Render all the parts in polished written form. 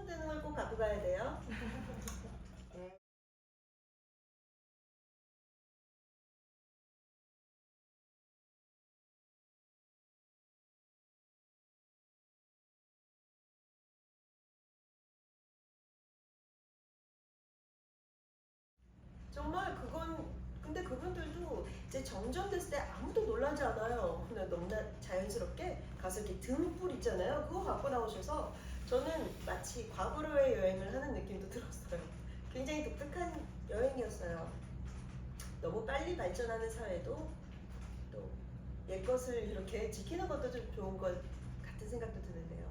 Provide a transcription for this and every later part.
신호등을 꼭 갖고 가야 돼요. 네. 정말 그건 근데 그분들도 이제 정전됐을 때 아무도 놀라지 않아요. 그냥 너무나 자연스럽게 가서 이렇게 등불 있잖아요. 그거 갖고 나오셔서 저는 마치 과거로의 여행을 하는 느낌도 들었어요. 굉장히 독특한 여행이었어요. 너무 빨리 발전하는 사회도 또 옛것을 이렇게 지키는 것도 좀 좋은 것 같은 생각도 드는데요.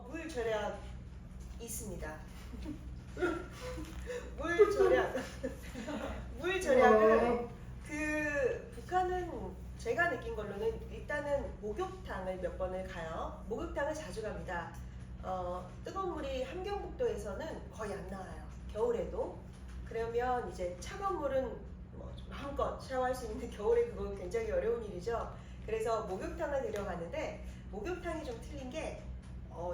물 절약 있습니다. 물 절약. 물 절약을 북한은 제가 느낀 걸로는 일단은 목욕탕을 몇 번을 가요. 목욕탕을 자주 갑니다. 뜨거운 물이 함경북도에서는 거의 안 나와요. 겨울에도. 그러면 이제 차가운 물은 뭐 마음껏 샤워할 수 있는데 겨울에 그거 굉장히 어려운 일이죠. 그래서 목욕탕을 데려가는데 목욕탕이 좀 틀린 게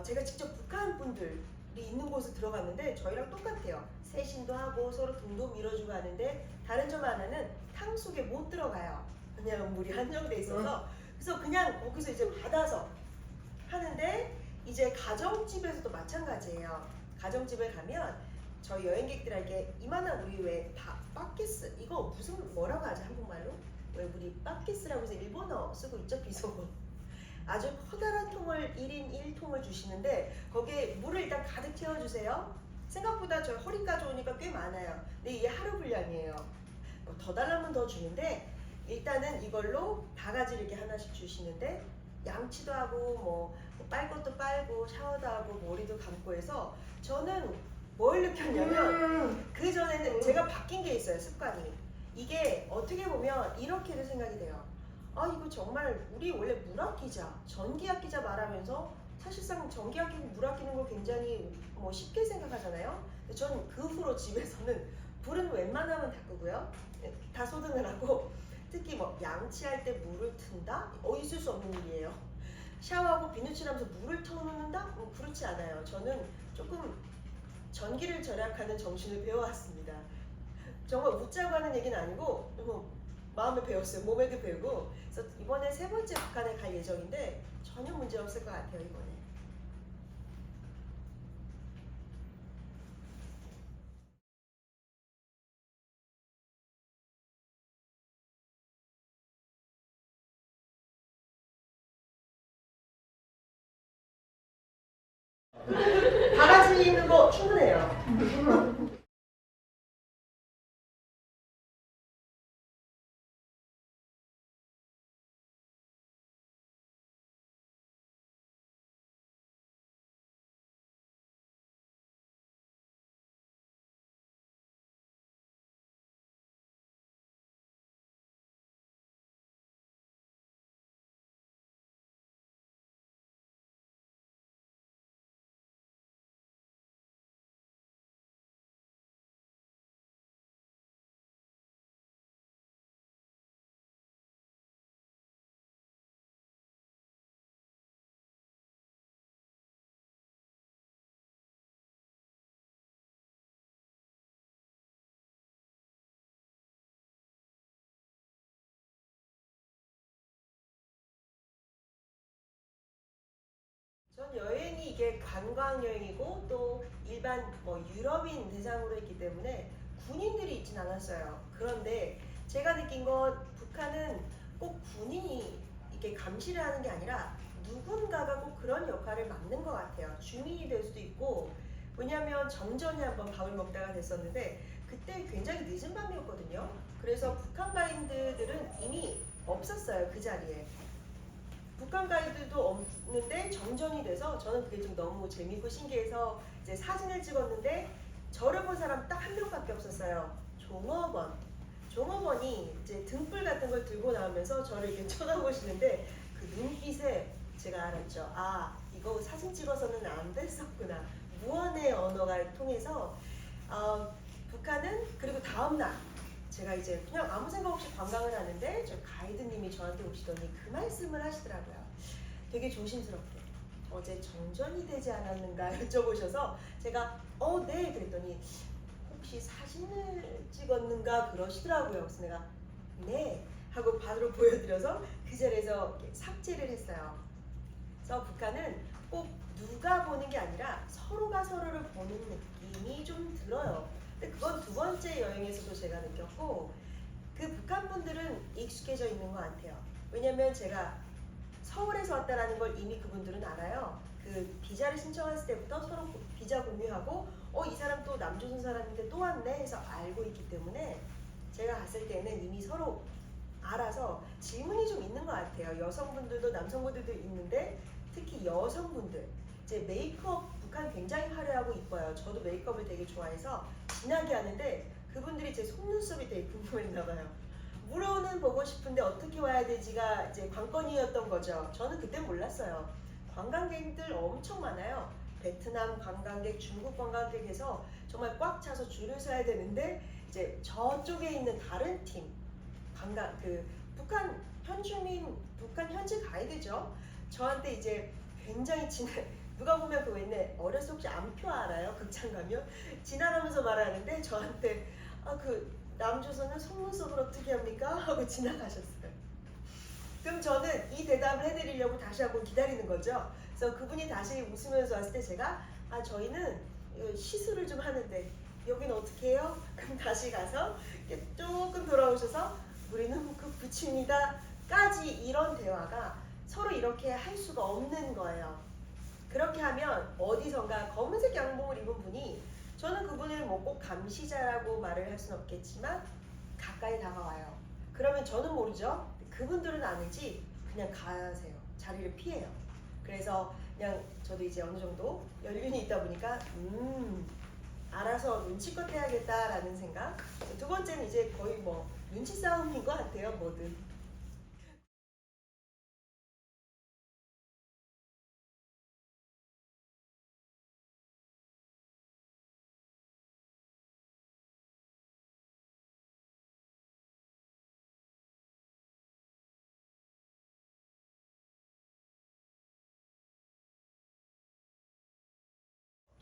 제가 직접 북한 분들이 있는 곳에 들어갔는데 저희랑 똑같아요. 세신도 하고 서로 등도 밀어주고 하는데 다른 점 하나는 탕 속에 못 들어가요. 왜냐면 물이 한정돼 있어서. 그래서 그냥 거기서 이제 받아서 하는데 이제 가정집에서도 마찬가지예요. 가정집에 가면 저희 여행객들에게 이만한 우리 왜 빠키스 이거 무슨 뭐라고 하지 한국말로? 왜 우리 빠키스라고 해서 일본어 쓰고 있죠 비속어. 아주 커다란 통을 1인 1통을 주시는데 거기에 물을 일단 가득 채워주세요. 생각보다 저 허리까지 오니까 꽤 많아요. 근데 이게 하루 분량이에요. 더 달라면 더 주는데 일단은 이걸로 바가지를 이렇게 하나씩 주시는데 양치도 하고 빨 것도 빨고 샤워도 하고 머리도 감고 해서 저는 뭘 느꼈냐면 그 전에는 제가 바뀐 게 있어요. 습관이. 이게 어떻게 보면 이렇게도 생각이 돼요. 아 이거 정말 우리 원래 물 아끼자 전기 아끼자 말하면서 사실상 전기 아끼고 물 아끼는 걸 굉장히 쉽게 생각하잖아요. 근데 저는 그 후로 집에서는 불은 웬만하면 다 끄고요. 다 소등을 하고 특히 양치할 때 물을 튼다? 있을 수 없는 일이에요. 샤워하고 비누칠하면서 물을 터놓는다? 그렇지 않아요. 저는 조금 전기를 절약하는 정신을 배워왔습니다. 정말 웃자고 하는 얘기는 아니고 마음에 배웠어요. 몸에도 배우고. 그래서 이번에 세 번째 북한에 갈 예정인데 전혀 문제 없을 것 같아요. 이번에. 바가지 있는 거 충분해요. 전 여행이 이게 관광 여행이고 또 일반 유럽인 대상으로 했기 때문에 군인들이 있진 않았어요. 그런데 제가 느낀 건 북한은 꼭 군인이 이렇게 감시를 하는 게 아니라 누군가가 꼭 그런 역할을 맡는 것 같아요. 주민이 될 수도 있고 왜냐하면 정전에 한번 밥을 먹다가 됐었는데 그때 굉장히 늦은 밤이었거든요. 그래서 북한 가이드들은 이미 없었어요, 그 자리에. 북한 가이드도 없는데 정전이 돼서 저는 그게 좀 너무 재미있고 신기해서 이제 사진을 찍었는데 저를 본 사람 딱 한 명밖에 없었어요. 종업원. 종업원이 이제 등불 같은 걸 들고 나오면서 저를 이렇게 쳐다보시는데 그 눈빛에 제가 알았죠. 아, 이거 사진 찍어서는 안 됐었구나. 무언의 언어가 통해서 북한은 그리고 다음날 제가 이제 그냥 아무 생각 없이 관광을 하는데 저 가이드님이 저한테 오시더니 그 말씀을 하시더라고요. 되게 조심스럽게 어제 정전이 되지 않았는가 여쭤보셔서 제가 네 그랬더니 혹시 사진을 찍었는가 그러시더라고요. 그래서 내가 네 하고 바로 보여드려서 그 자리에서 삭제를 했어요. 그래서 북한은 꼭 누가 보는 게 아니라 서로가 서로를 보는 느낌이 좀 들어요. 근데 그건 두 번째 여행에서도 제가 느꼈고 그 북한 분들은 익숙해져 있는 것 같아요. 왜냐면 제가 서울에서 왔다라는 걸 이미 그분들은 알아요. 그 비자를 신청했을 때부터 서로 비자 공유하고 이 사람 또 남조선 사람인데 또 왔네 해서 알고 있기 때문에 제가 갔을 때는 이미 서로 알아서 질문이 좀 있는 것 같아요. 여성분들도 남성분들도 있는데 특히 여성분들 이제 메이크업 북한 굉장히 화려하고 이뻐요. 저도 메이크업을 되게 좋아해서 진하게 하는데 그분들이 제 속눈썹이 되게 궁금했나 봐요. 물어는 보고 싶은데 어떻게 와야 되지가 이제 관건이었던 거죠. 저는 그때 몰랐어요. 관광객들 엄청 많아요. 베트남 관광객, 중국 관광객에서 정말 꽉 차서 줄을 서야 되는데 이제 저쪽에 있는 다른 팀 북한 현주민, 북한 현지 가이드죠. 저한테 이제 굉장히 누가 보면 그 옛날 어렸을 때 혹시 암표 알아요? 극장 가면 지나가면서 말하는데 저한테 남조선은 속눈썹을 어떻게 합니까? 하고 지나가셨어요. 그럼 저는 이 대답을 해드리려고 다시 한번 기다리는 거죠. 그래서 그분이 다시 웃으면서 왔을 때 제가 저희는 시술을 좀 하는데 여기는 어떻게 해요? 그럼 다시 가서 조금 돌아오셔서 우리는 그 붙입니다 까지 이런 대화가 서로 이렇게 할 수가 없는 거예요. 그렇게 하면 어디선가 검은색 양복을 입은 분이 저는 그분을 뭐 꼭 감시자라고 말을 할 수는 없겠지만 가까이 다가와요. 그러면 저는 모르죠. 그분들은 아는지 그냥 가세요. 자리를 피해요. 그래서 그냥 저도 이제 어느 정도 연륜이 있다 보니까 알아서 눈치껏 해야겠다라는 생각. 두 번째는 이제 거의 뭐 눈치 싸움인 것 같아요. 뭐든.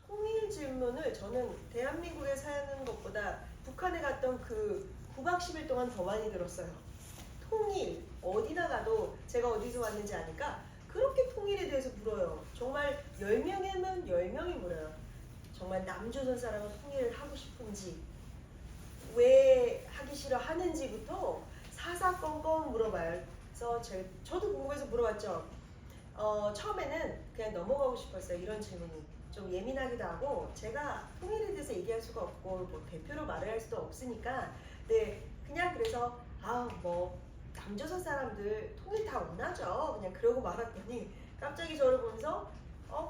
통일 질문을 저는 대한민국에 사는 것보다 북한에 갔던 그 9박 10일 동안 더 많이 들었어요. 통일, 어디나 가도 제가 어디서 왔는지 아니까 그렇게 통일에 대해서 물어요. 정말 10명이면 10명이 물어요. 정말 남조선 사람은 통일을 하고 싶은지, 왜 하기 싫어하는지부터 사사건건 물어봐요. 그래서 저도 궁금해서 물어봤죠. 처음에는 그냥 넘어가고 싶었어요. 이런 질문이. 좀 예민하기도 하고 제가 통일에 대해서 얘기할 수가 없고 뭐 대표로 말을 할 수도 없으니까 네 그냥 그래서 뭐 남조선 사람들 통일 다 원하죠. 그냥 그러고 말았더니 갑자기 저를 보면서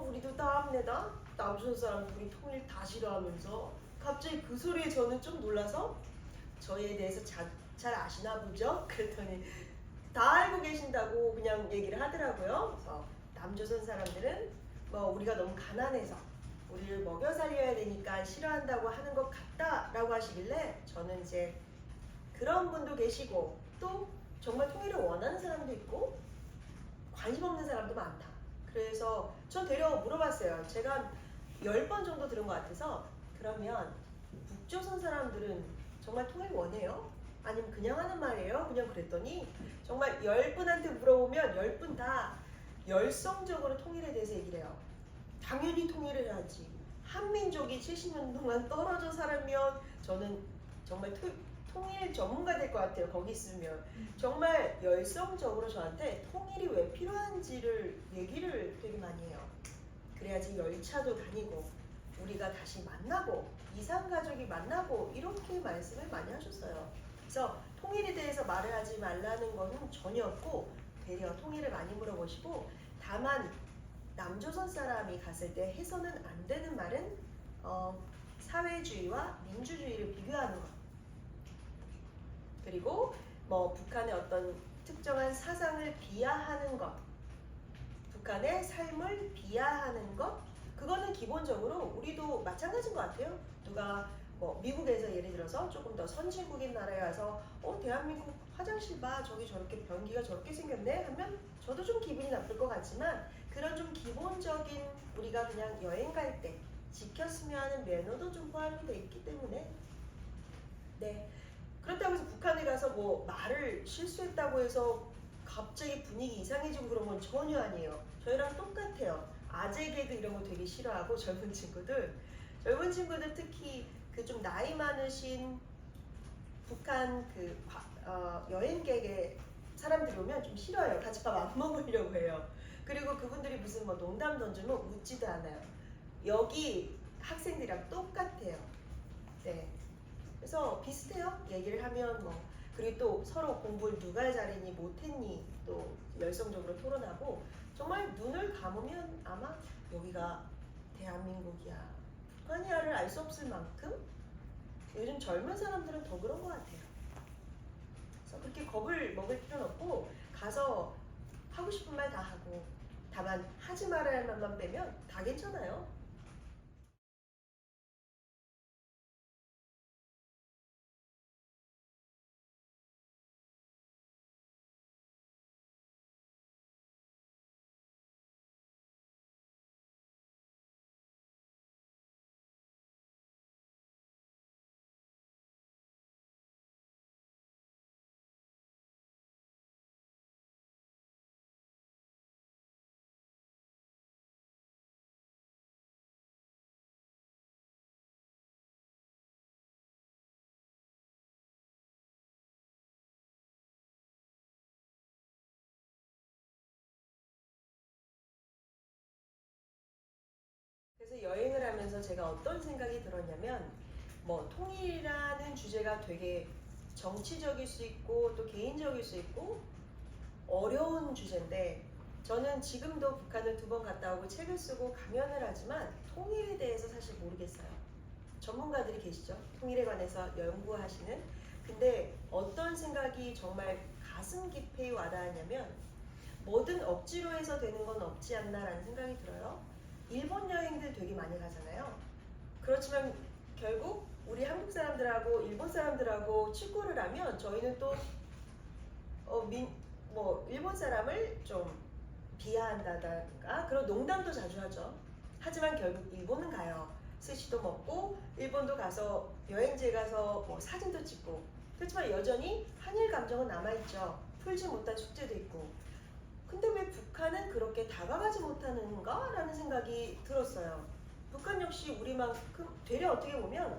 우리도 다 합니다. 남조선 사람들이 통일 다 싫어하면서 갑자기 그 소리에 저는 좀 놀라서 저희에 대해서 잘 아시나 보죠? 그랬더니 다 알고 계신다고 그냥 얘기를 하더라고요. 그래서 남조선 사람들은 뭐 우리가 너무 가난해서 우리를 먹여 살려야 되니까 싫어한다고 하는 것 같다라고 하시길래 저는 이제 그런 분도 계시고 또 정말 통일을 원하는 사람도 있고 관심 없는 사람도 많다. 그래서 전 되려 물어봤어요. 제가 10번 정도 들은 것 같아서 그러면 북조선 사람들은 정말 통일 원해요? 아니면 그냥 하는 말이에요? 그냥 그랬더니 정말 10분한테 물어보면 10분 다 열성적으로 통일에 대해서 얘기를 해요. 당연히 통일을 해야지. 한민족이 70년 동안 떨어져 살면 저는 정말 통일 전문가 될 것 같아요. 거기 있으면. 정말 열성적으로 저한테 통일이 왜 필요한지를 얘기를 되게 많이 해요. 그래야지 열차도 다니고 우리가 다시 만나고 이산가족이 만나고 이렇게 말씀을 많이 하셨어요. 그래서 통일에 대해서 말을 하지 말라는 것은 전혀 없고 되려 통일을 많이 물어보시고 다만 남조선 사람이 갔을 때 해서는 안 되는 말은 사회주의와 민주주의를 비교하는 것 그리고 뭐 북한의 어떤 특정한 사상을 비하하는 것 북한의 삶을 비하하는 것 그거는 기본적으로 우리도 마찬가지인 것 같아요. 누가 뭐 미국에서 예를 들어서 조금 더 선진국인 나라에 와서 대한민국 화장실 봐 저기 저렇게 변기가 저렇게 생겼네 하면 저도 좀 기분이 나쁠 것 같지만 그런 좀 기본적인 우리가 그냥 여행 갈 때 지켰으면 하는 매너도 좀 포함이 돼 있기 때문에 네 그렇다고 해서 북한에 가서 뭐 말을 실수했다고 해서 갑자기 분위기 이상해지고 그런 건 전혀 아니에요. 저희랑 똑같아요. 아재 개그 이런 거 되게 싫어하고 젊은 친구들 특히 그 좀 나이 많으신 북한 여행객의 사람들이 오면 좀 싫어요. 같이 밥 안 먹으려고 해요. 그리고 그분들이 무슨 뭐 농담 던지면 웃지도 않아요. 여기 학생들이랑 똑같아요. 네. 그래서 비슷해요. 얘기를 하면 뭐 그리고 또 서로 공부를 누가 잘했니 못했니 또 열성적으로 토론하고 정말 눈을 감으면 아마 여기가 대한민국이야 북한이야를 알 수 없을 만큼 요즘 젊은 사람들은 더 그런 것 같아요. 그래서 그렇게 겁을 먹을 필요는 없고 가서 하고 싶은 말 다 하고 다만 하지 말아야 할 말만 빼면 다 괜찮아요. 그래서 여행을 하면서 제가 어떤 생각이 들었냐면 뭐 통일이라는 주제가 되게 정치적일 수 있고 또 개인적일 수 있고 어려운 주제인데 저는 지금도 북한을 2번 갔다 오고 책을 쓰고 강연을 하지만 통일에 대해서 사실 모르겠어요. 전문가들이 계시죠. 통일에 관해서 연구하시는. 근데 어떤 생각이 정말 가슴 깊이 와닿았냐면 뭐든 억지로 해서 되는 건 없지 않나라는 생각이 들어요. 일본 여행들 되게 많이 가잖아요. 그렇지만 결국 우리 한국 사람들하고 일본 사람들하고 축구를 하면 저희는 또 일본 사람을 좀 비하한다던가 그런 농담도 자주 하죠. 하지만 결국 일본은 가요. 스시도 먹고 일본도 가서 여행지에 가서 뭐 사진도 찍고 그렇지만 여전히 한일 감정은 남아있죠. 풀지 못한 숙제도 있고 근데 왜 북한은 그렇게 다가가지 못하는가? 라는 생각이 들었어요. 북한 역시 우리만큼 되려 어떻게 보면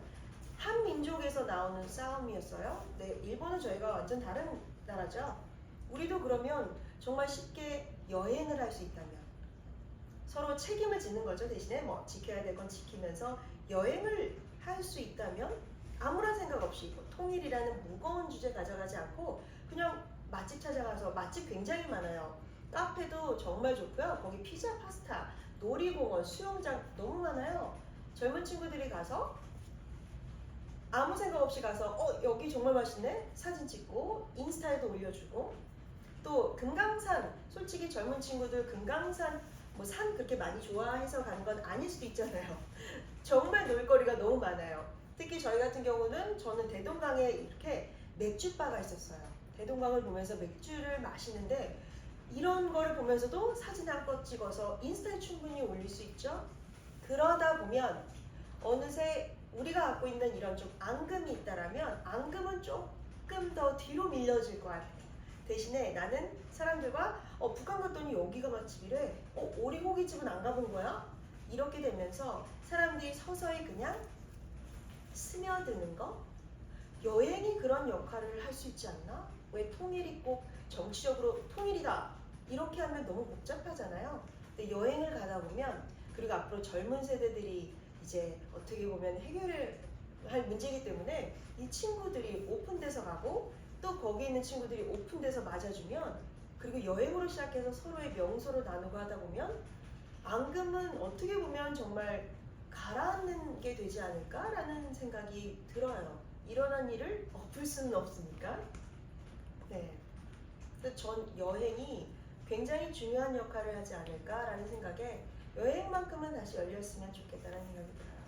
한 민족에서 나오는 싸움이었어요. 네, 일본은 저희가 완전 다른 나라죠. 우리도 그러면 정말 쉽게 여행을 할 수 있다면 서로 책임을 짓는 거죠. 대신에 뭐 지켜야 될 건 지키면서 여행을 할 수 있다면 아무런 생각 없이 뭐 통일이라는 무거운 주제 가져가지 않고 그냥 맛집 찾아가서 맛집 굉장히 많아요. 카페도 정말 좋고요. 거기 피자, 파스타, 놀이공원, 수영장 너무 많아요. 젊은 친구들이 가서 아무 생각 없이 가서 여기 정말 맛있네 사진 찍고 인스타에도 올려주고 또 금강산 솔직히 젊은 친구들 금강산 뭐 산 그렇게 많이 좋아해서 가는 건 아닐 수도 있잖아요. 정말 놀거리가 너무 많아요. 특히 저희 같은 경우는 저는 대동강에 이렇게 맥주바가 있었어요. 대동강을 보면서 맥주를 마시는데 이런 거를 보면서도 사진 한 컷 찍어서 인스타에 충분히 올릴 수 있죠. 그러다 보면 어느새 우리가 갖고 있는 이런 좀 앙금이 있다라면 앙금은 조금 더 뒤로 밀려질 것 같아요. 대신에 나는 사람들과 북한 갔더니 여기가 맛집이래. 오리고기집은 안 가본 거야? 이렇게 되면서 사람들이 서서히 그냥 스며드는 거? 여행이 그런 역할을 할 수 있지 않나? 왜 통일이 꼭 정치적으로 통일이다 이렇게 하면 너무 복잡하잖아요. 근데 여행을 가다 보면 그리고 앞으로 젊은 세대들이 이제 어떻게 보면 해결을 할 문제이기 때문에 이 친구들이 오픈돼서 가고 또 거기 있는 친구들이 오픈돼서 맞아주면 그리고 여행으로 시작해서 서로의 명소를 나누고 하다 보면 앙금은 어떻게 보면 정말 가라앉는 게 되지 않을까라는 생각이 들어요. 일어난 일을 엎을 수는 없으니까. 네. 그래서 전 여행이 굉장히 중요한 역할을 하지 않을까라는 생각에 여행만큼은 다시 열렸으면 좋겠다는 생각이 들어요.